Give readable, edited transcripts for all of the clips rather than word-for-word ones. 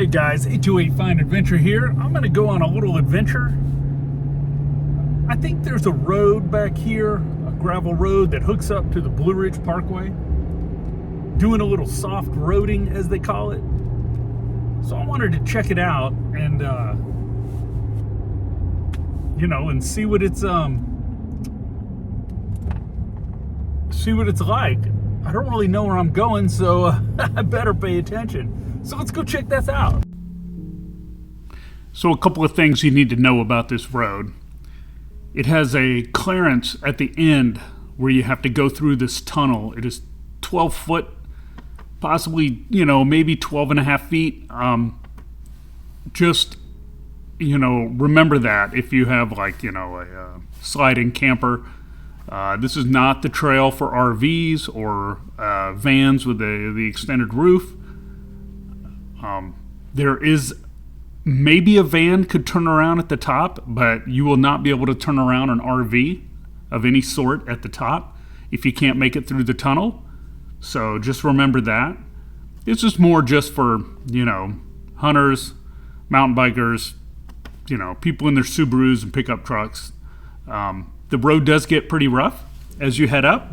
Alright guys, 828 Fine Adventure here. I'm going to go on a little adventure. I think there's a road back here, a gravel road that hooks up to the Blue Ridge Parkway. Doing a little soft roading, as they call it. So I wanted to check it out and, and see what it's like. I don't really know where I'm going, so I better pay attention. So let's go check this out. So a couple of things you need to know about this road. It has a clearance at the end where you have to go through this tunnel. It is 12 foot, possibly, maybe 12 and a half feet. Remember that if you have a sliding camper. This is not the trail for RVs or vans with the extended roof. There is maybe a van could turn around at the top, but you will not be able to turn around an RV of any sort at the top if you can't make it through the tunnel. So just remember that. This is more just for, hunters, mountain bikers, people in their Subarus and pickup trucks. The road does get pretty rough as you head up.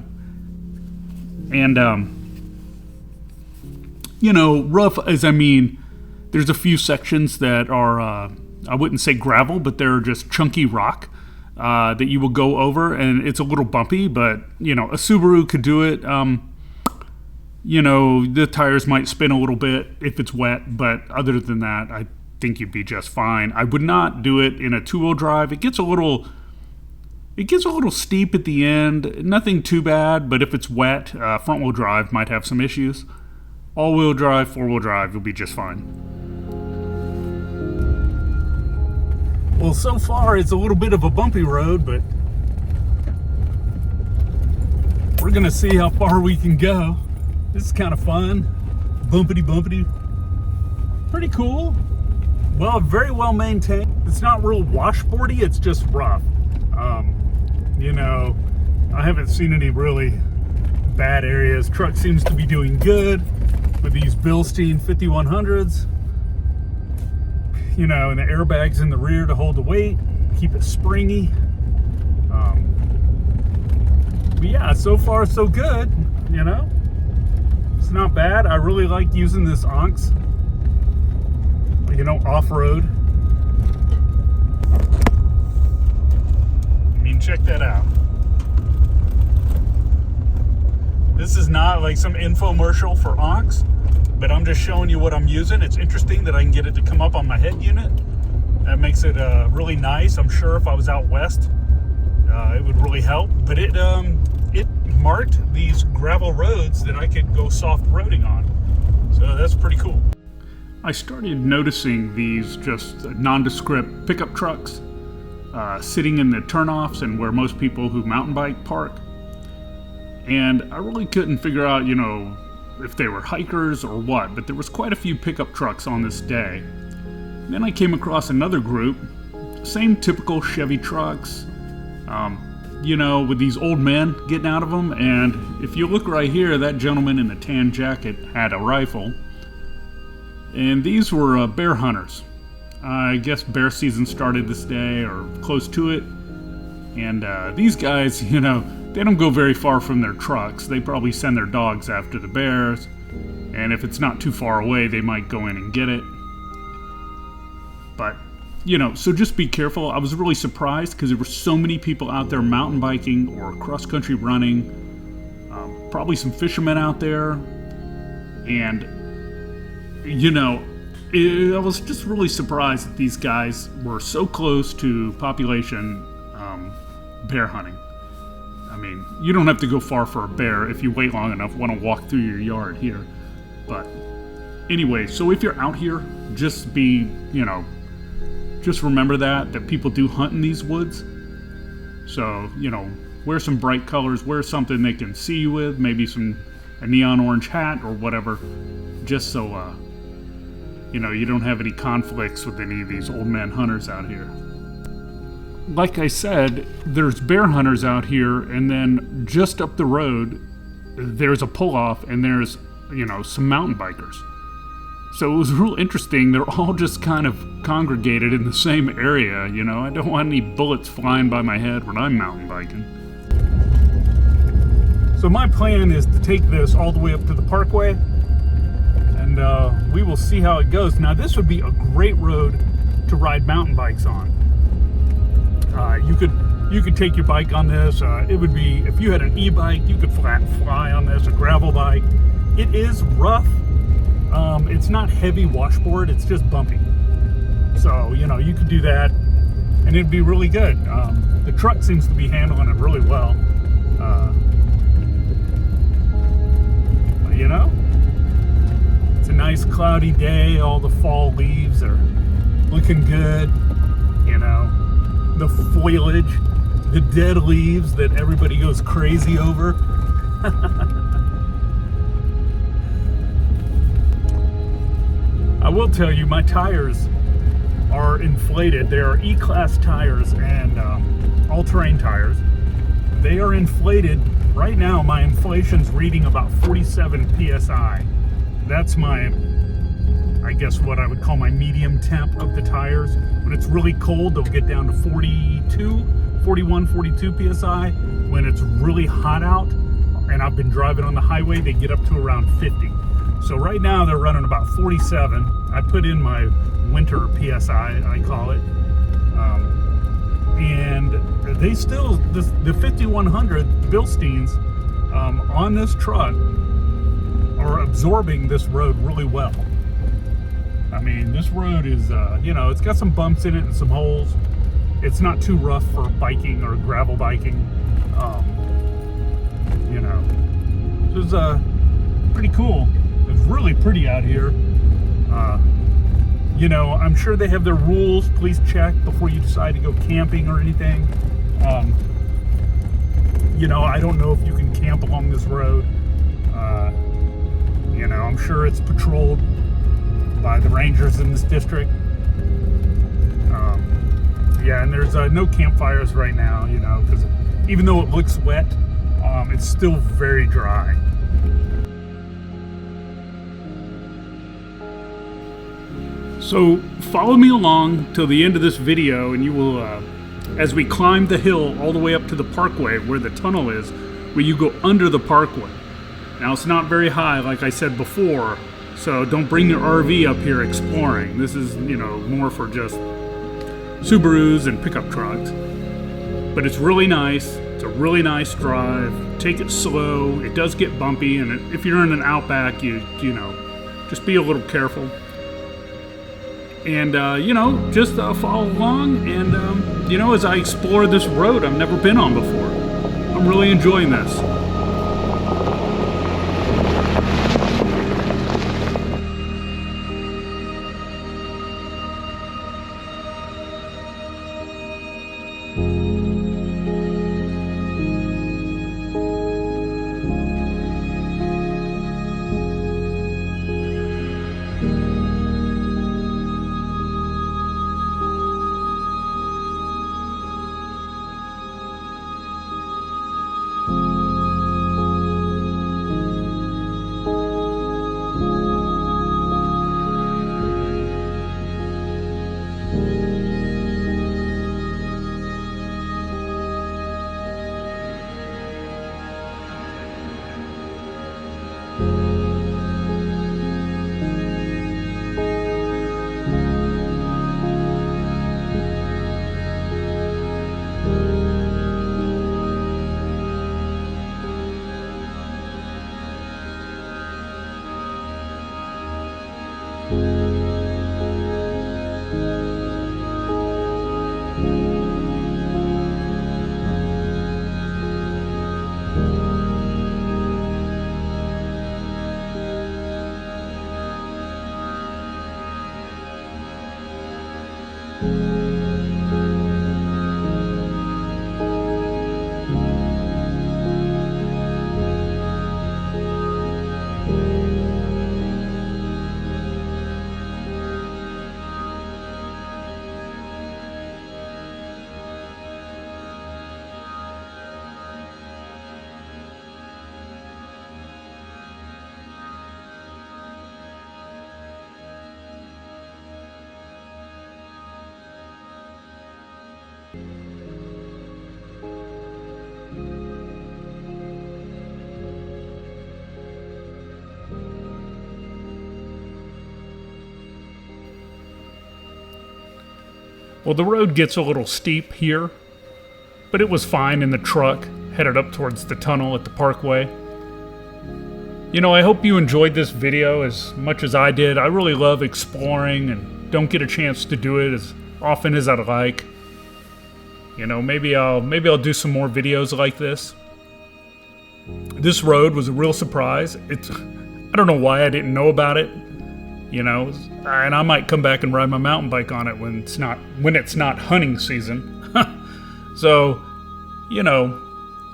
And, rough as I mean, there's a few sections that are, I wouldn't say gravel, but they're just chunky rock that you will go over, and it's a little bumpy, but, a Subaru could do it. The tires might spin a little bit if it's wet, but other than that, I think you'd be just fine. I would not do it in a two-wheel drive. It gets a little steep at the end. Nothing too bad, but if it's wet, front-wheel drive might have some issues. All-wheel drive, four-wheel drive, you'll be just fine. Well, so far it's a little bit of a bumpy road, but we're gonna see how far we can go. This is kind of fun. Bumpity. Pretty cool. Well, very well maintained. It's not real washboardy, it's just rough. I haven't seen any really bad areas. Truck seems to be doing good with these Bilstein 5100s. And the airbags in the rear to hold the weight, keep it springy. But yeah, so far so good, It's not bad. I really like using this On X, off-road. Check that out. This is not like some infomercial for On X, but I'm just showing you what I'm using. It's interesting that I can get it to come up on my head unit. That makes it really nice. I'm sure if I was out west, it would really help. But it marked these gravel roads that I could go soft roading on. So that's pretty cool. I started noticing these just nondescript pickup trucks sitting in the turnoffs and where most people who mountain bike park. And I really couldn't figure out, if they were hikers or what, but there was quite a few pickup trucks on this day. Then I came across another group, same typical Chevy trucks, with these old men getting out of them. And if you look right here, that gentleman in the tan jacket had a rifle. And these were bear hunters. I guess bear season started this day or close to it. And these guys, they don't go very far from their trucks. They probably send their dogs after the bears. And if it's not too far away, they might go in and get it. But, so just be careful. I was really surprised because there were so many people out there mountain biking or cross-country running. Probably some fishermen out there. And, I was just really surprised that these guys were so close to population bear hunting. I mean, you don't have to go far for a bear if you wait long enough, want to walk through your yard here. But anyway, so if you're out here, just be, just remember that people do hunt in these woods. So, wear some bright colors, wear something they can see you with, maybe a neon orange hat or whatever, just so, you don't have any conflicts with any of these old man hunters out here. Like I said, there's bear hunters out here, and then just up the road, there's a pull-off, and there's, some mountain bikers. So it was real interesting. They're all just kind of congregated in the same area, you know. I don't want any bullets flying by my head when I'm mountain biking. So my plan is to take this all the way up to the parkway, and we will see how it goes. Now this would be a great road to ride mountain bikes on. You could take your bike on this. It would be, if you had an e-bike, you could fly on this, a gravel bike. It is rough. It's not heavy washboard, it's just bumpy. So, you know, you could do that and it'd be really good. The truck seems to be handling it really well. You know, it's a nice cloudy day. All the fall leaves are looking good. You know, the foliage, the dead leaves that everybody goes crazy over. I will tell you, my tires are inflated. They are E-Class tires and all-terrain tires. They are inflated. Right now, my inflation's reading about 47 PSI. That's my, I guess what I would call my medium temp of the tires. When it's really cold, they'll get down to 41, 42 PSI. When it's really hot out, and I've been driving on the highway, they get up to around 50. So right now they're running about 47. I put in my winter PSI, I call it. And they still, the 5100 Bilsteins on this truck are absorbing this road really well. I mean, this road is, you know, it's got some bumps in it and some holes. It's not too rough for biking or gravel biking. You know, this is pretty cool. It's really pretty out here. You know, I'm sure they have their rules. Please check before you decide to go camping or anything. You know, I don't know if you can camp along this road. You know, I'm sure it's patrolled by the rangers in this district. Yeah, and there's no campfires right now, you know, because even though it looks wet, it's still very dry. So follow me along till the end of this video, and you will, as we climb the hill all the way up to the parkway where the tunnel is, where you go under the parkway. Now it's not very high, like I said before, so don't bring your RV up here exploring. This is, you know, more for just Subarus and pickup trucks. But it's really nice. It's a really nice drive. Take it slow. It does get bumpy, and if you're in an outback, you know, just be a little careful. And, you know, just follow along and, you know, as I explore this road I've never been on before. I'm really enjoying this. Well, the road gets a little steep here, but it was fine in the truck, headed up towards the tunnel at the parkway. You know, I hope you enjoyed this video as much as I did. I really love exploring and don't get a chance to do it as often as I'd like. You know, maybe I'll do some more videos like this. This road was a real surprise. I don't know why I didn't know about it. You know, and I might come back and ride my mountain bike on it when it's not hunting season. So, you know,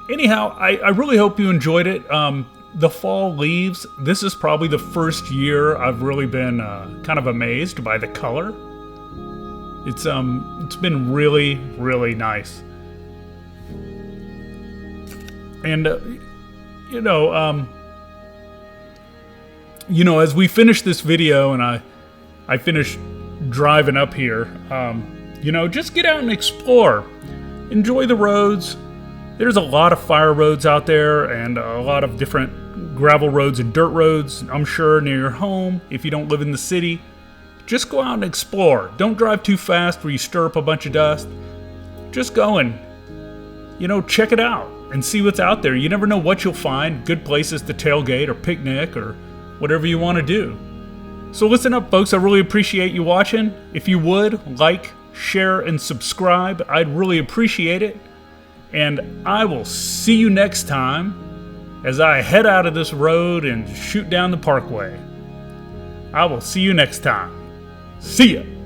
anyhow, I really hope you enjoyed it. The fall leaves. This is probably the first year I've really been kind of amazed by the color. It's been really, really nice. And as we finish this video and I finish driving up here, just get out and explore. Enjoy the roads. There's a lot of fire roads out there and a lot of different gravel roads and dirt roads, I'm sure, near your home if you don't live in the city. Just go out and explore. Don't drive too fast where you stir up a bunch of dust. Just go and, check it out and see what's out there. You never know what you'll find. Good places to tailgate or picnic or whatever you want to do. So listen up, folks. I really appreciate you watching. If you would, like, share, and subscribe, I'd really appreciate it. And I will see you next time as I head out of this road and shoot down the parkway. I will see you next time. See ya!